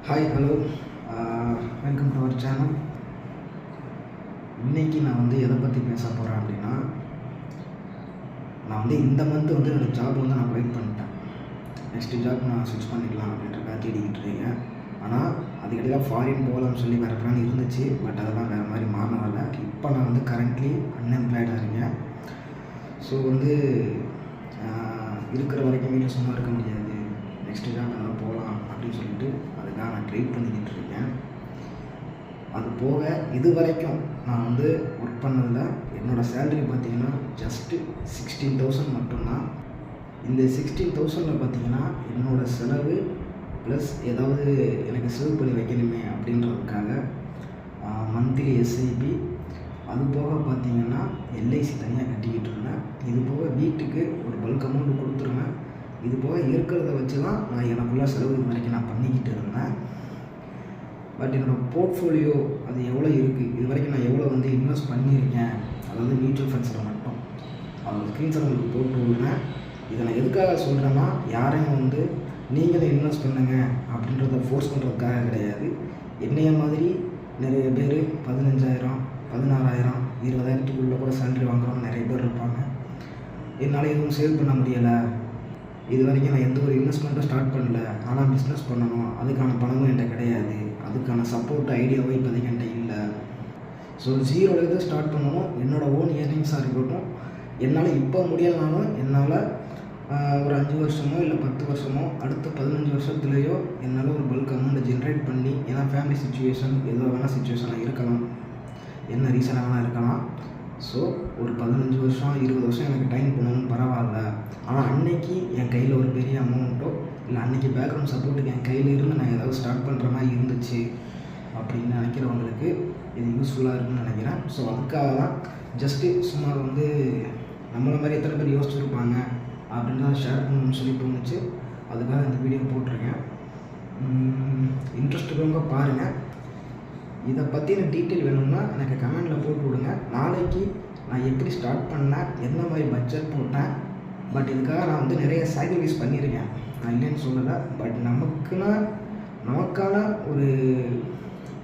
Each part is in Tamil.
Hi hello welcome to our channel. இன்றைக்கி நான் எதை பற்றி பேச போகிறேன் அப்படின்னா, நான் இந்த மந்த் என்னோடய ஜாப் நான் வெயிட் பண்ணிட்டேன். நெக்ஸ்ட்டு ஜாப் நான் ஸ்விட்ச் பண்ணிக்கலாம் அப்படின்றக்காக தேடிக்கிட்டு இருக்கேன். ஆனால் அதுக்கிடையில் ஃபாரின் போகலாம்னு சொல்லி வேறு பிளான் இருந்துச்சு. பட் அதெல்லாம் வேறு மாதிரி மாறினதில்ல. இப்போ நான் கரண்ட்லி அன்எம்ப்ளாய்டாக இருக்கேன். ஸோ இருக்கிற வரைக்கும் வீட்டில் சும்மா இருக்க முடியாது. நெக்ஸ்ட்டு ஜாப் நல்லா போகலாம் அப்படின்னு சொல்லிட்டு அதுக்காக நான் ட்ரை பண்ணிக்கிட்டு இருக்கேன். அது போக இது வரைக்கும் நான் ஒர்க் பண்ணதில் என்னோடய சேலரி பார்த்திங்கன்னா ஜஸ்ட்டு 16,000 மட்டும்தான். இந்த 16,000 பார்த்திங்கன்னா என்னோடய செலவு ப்ளஸ் ஏதாவது எனக்கு சேவ் பண்ணி வைக்கணுமே அப்படின்றதுக்காக மந்த்லி எஸ்ஐபி, அது போக பார்த்திங்கன்னா எல்ஐசி தனியாக கட்டிக்கிட்டு இருந்தேன். இது போக வீட்டுக்கு ஒரு பல்க் அமௌண்ட் கொடுத்துருவேன். இது போக இருக்கிறத வச்சு தான் நான் எனக்குள்ள செலவு இது வரைக்கும் நான் பண்ணிக்கிட்டு இருந்தேன். பட் என்னோடய போர்ட்ஃபோலியோ அது எவ்வளோ இருக்குது, இது வரைக்கும் நான் எவ்வளோ இன்வெஸ்ட் பண்ணியிருக்கேன், அதாவது மியூச்சுவல் ஃபண்ட்ஸில் மட்டும் அதோட ஸ்க்ரீன்ஷாட் உங்களுக்கு போட்டு விடுறேன். இதை நான் எதுக்காக சொல்கிறேன்னா, யாரையும் நீங்களே இன்வெஸ்ட் பண்ணுங்க அப்படின்றத ஃபோர்ஸ் பண்ணுறதுக்காக கிடையாது. என்னைய மாதிரி நிறைய பேர் 15,000, 16,000, 20,000க்குள்ளே கூட சேலரி வாங்குறவங்க நிறைய பேர் இருப்பாங்க. என்னால் எதுவும் சேவ் பண்ண முடியலை, இது வரைக்கும் நான் எந்த ஒரு இன்வெஸ்ட்மெண்ட்டும் ஸ்டார்ட் பண்ணல, ஆனால் பிஸ்னஸ் பண்ணணும், அதுக்கான பணமும் என்கிட்ட கிடையாது, அதுக்கான சப்போர்ட் ஐடியாவும் இப்போதைக்கு என்கிட்ட இல்லை. ஸோ ஜீரோலேருந்து ஸ்டார்ட் பண்ணணும். என்னோடய ஓன் இயர்னிங்ஸாக இருக்கட்டும். என்னால் இப்போ முடியலனாலும் என்னால் ஒரு 5 வருஷமோ இல்லை 10 வருஷமோ அடுத்த 15 வருஷத்துலேயோ என்னால் ஒரு பல்க் அமௌண்ட் ஜென்ரேட் பண்ணி, ஏன்னா ஃபேமிலி சுச்சுவேஷன் எதோ வேணால் சுச்சுவேஷனாக இருக்கலாம், என்ன ரீசனாக வேணால் இருக்கலாம். ஸோ ஒரு 15 வருஷம் 20 வருஷம் எனக்கு டைம் பண்ணணும், பரவாயில்ல. ஆனால் அன்னைக்கு என் கையில் ஒரு பெரிய அமௌண்ட்டோ இல்லை அன்றைக்கி பேக்ரவுண்ட் சப்போர்ட்டுக்கு என் கையில் இருந்து நான் ஏதாவது ஸ்டார்ட் பண்ணுற மாதிரி இருந்துச்சு அப்படின்னு நினைக்கிறவங்களுக்கு இது யூஸ்ஃபுல்லாக இருக்குன்னு நினைக்கிறேன். ஸோ அதுக்காக தான் ஜஸ்ட்டு சும்மா நம்மளை மாதிரி எத்தனை பேர் யோசிச்சுருப்பாங்க அப்படின்றத ஷேர் பண்ணணும்னு சொல்லி தோணுச்சு. அதுக்காக இந்த வீடியோ போட்டிருக்கேன். இன்ட்ரெஸ்ட் இருக்கவங்க பாருங்கள். இதை பற்றின டீட்டெயில் வேணும்னா எனக்கு கமெண்டில் போட்டு விடுங்க. நாளைக்கு நான் எப்படி ஸ்டார்ட் பண்ணேன், எந்த மாதிரி பட்ஜெட் போட்டேன். பட் இதுக்காக நான் நிறைய சாக்ரிஃபைஸ் பண்ணியிருக்கேன், நான் இல்லைன்னு சொல்லலை. பட் நமக்கான ஒரு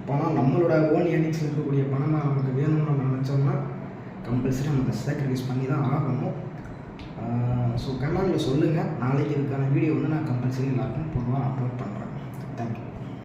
பணம், நம்மளோட ஓன் ஏர்னிங்ஸில் இருக்கக்கூடிய பணமாக நமக்கு வேணும்னு நம்ம நினச்சோம்னா கம்பல்சரி நம்ம சாக்ரிஃபைஸ் பண்ணி தான் ஆகணும். ஸோ கமெண்டில் சொல்லுங்கள். நாளைக்கு இதுக்கான வீடியோ நான் கம்பல்சரி எல்லாருக்கும் பொதுவாக அப்லோட் பண்ணுறேன். தேங்க்யூ.